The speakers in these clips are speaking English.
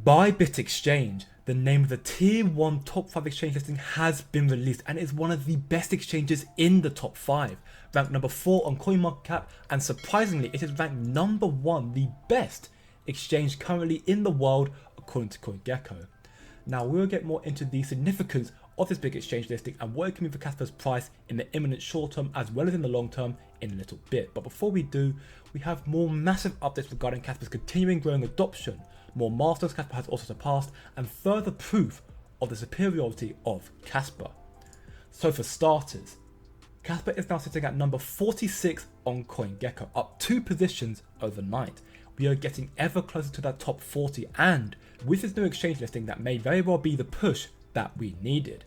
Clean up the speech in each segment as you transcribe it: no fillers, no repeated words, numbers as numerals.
Bybit exchange, the name of the tier 1 top 5 exchange listing, has been released and is one of the best exchanges in the top 5. Ranked number 4 on CoinMarketCap, and surprisingly it is ranked number 1, the best exchange currently in the world according to CoinGecko. Now we'll get more into the significance of this big exchange listing and what it can mean for Kaspa's price in the imminent short term as well as in the long term in a little bit. But before we do, we have more massive updates regarding Kaspa's continuing growing adoption, more milestones Kaspa has also surpassed, and further proof of the superiority of Kaspa. So for starters, Kaspa is now sitting at number 46 on CoinGecko, up 2 positions overnight. We are getting ever closer to that top 40, and with this new exchange listing, that may very well be the push that we needed.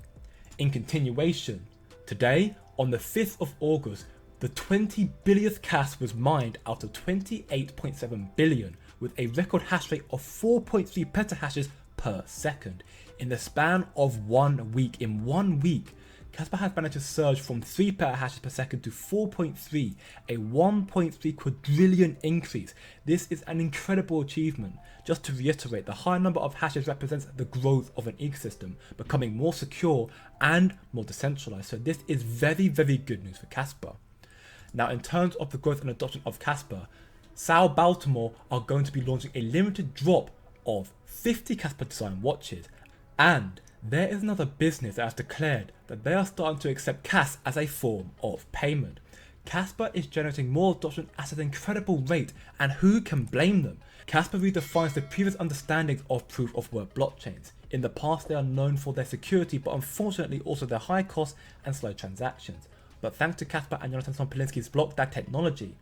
In continuation, today on the 5th of August, the 20 billionth Kas was mined out of 28.7 billion with a record hash rate of 4.3 petahashes per second. In the span of 1 week, in 1 week, Kaspa has managed to surge from 3 petahashes per second to 4.3, a 1.3 quadrillion increase. This is an incredible achievement. Just to reiterate, the high number of hashes represents the growth of an ecosystem, becoming more secure and more decentralized. So this is very, very good news for Kaspa. Now, in terms of the growth and adoption of Kaspa, Sal Baltimore are going to be launching a limited drop of 50 Kaspa design watches, and there is another business that has declared that they are starting to accept Kas as a form of payment. Kaspa is generating more adoption at an incredible rate, and who can blame them? Kaspa redefines the previous understandings of proof of work blockchains. In the past, they are known for their security, but unfortunately also their high costs and slow transactions. But thanks to Kaspa and Jonathan Sompolinski's block-DAG technology,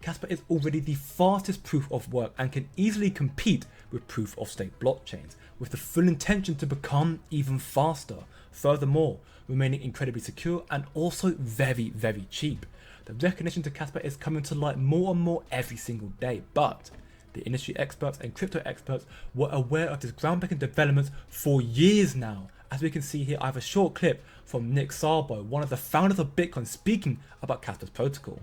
Kaspa is already the fastest proof of work and can easily compete with proof of stake blockchains, with the full intention to become even faster. Furthermore, remaining incredibly secure and also very, very cheap. The recognition to Kaspa is coming to light more and more every single day, but the industry experts and crypto experts were aware of this groundbreaking developments for years now. As we can see here, I have a short clip from Nick Szabo, one of the founders of Bitcoin, speaking about Kaspa's protocols.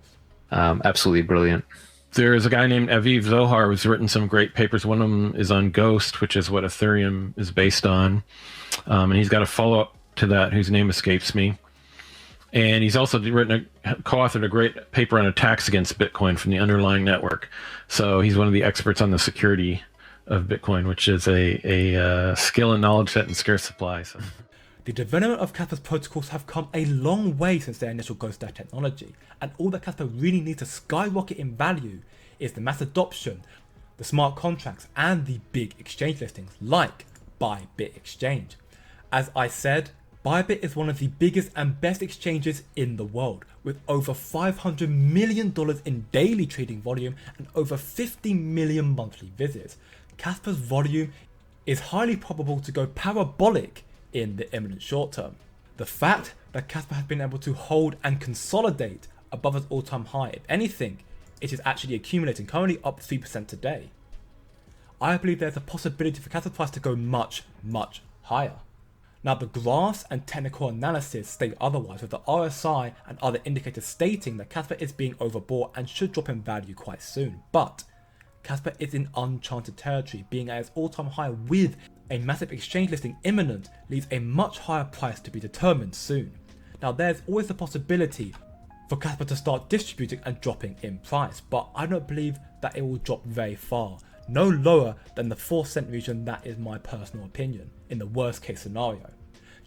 Absolutely brilliant. There is a guy named Aviv Zohar who's written some great papers. One of them is on Ghost, which is what Ethereum is based on. And he's got a follow-up to that whose name escapes me. And he's also co-authored a great paper on attacks against Bitcoin from the underlying network. So he's one of the experts on the security of Bitcoin, which is a skill and knowledge set in scarce supply. So. The development of Kaspa's protocols have come a long way since their initial ghost-DAG technology, and all that Kaspa really needs to skyrocket in value is the mass adoption, the smart contracts, and the big exchange listings like Bybit Exchange. As I said, Bybit is one of the biggest and best exchanges in the world, with over $500 million in daily trading volume and over 50 million monthly visits. Kaspa's volume is highly probable to go parabolic in the imminent short term. The fact that Kaspa has been able to hold and consolidate above its all-time high, if anything, it is actually accumulating, currently up 3% today. I believe there's a possibility for Kaspa's price to go much, much higher. Now, the graphs and technical analysis state otherwise, with the RSI and other indicators stating that Kaspa is being overbought and should drop in value quite soon. But Kaspa is in uncharted territory, being at its all-time high with a massive exchange listing imminent leaves a much higher price to be determined soon. Now, there's always the possibility for Kaspa to start distributing and dropping in price, but I don't believe that it will drop very far. No lower than the 4-cent region, that is my personal opinion, in the worst case scenario.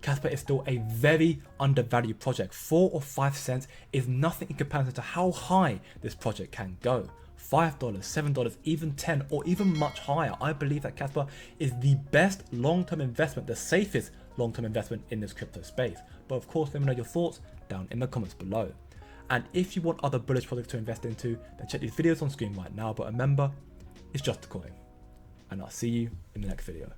Kaspa is still a very undervalued project. 4 or 5 cents is nothing in comparison to how high this project can go. $5, $7, even 10, or even much higher. I believe that Kaspa is the best long-term investment, the safest long-term investment in this crypto space. But of course, let me know your thoughts down in the comments below. And if you want other bullish projects to invest into, then check these videos on screen right now. But remember, it's just a coin. And I'll see you in the next video.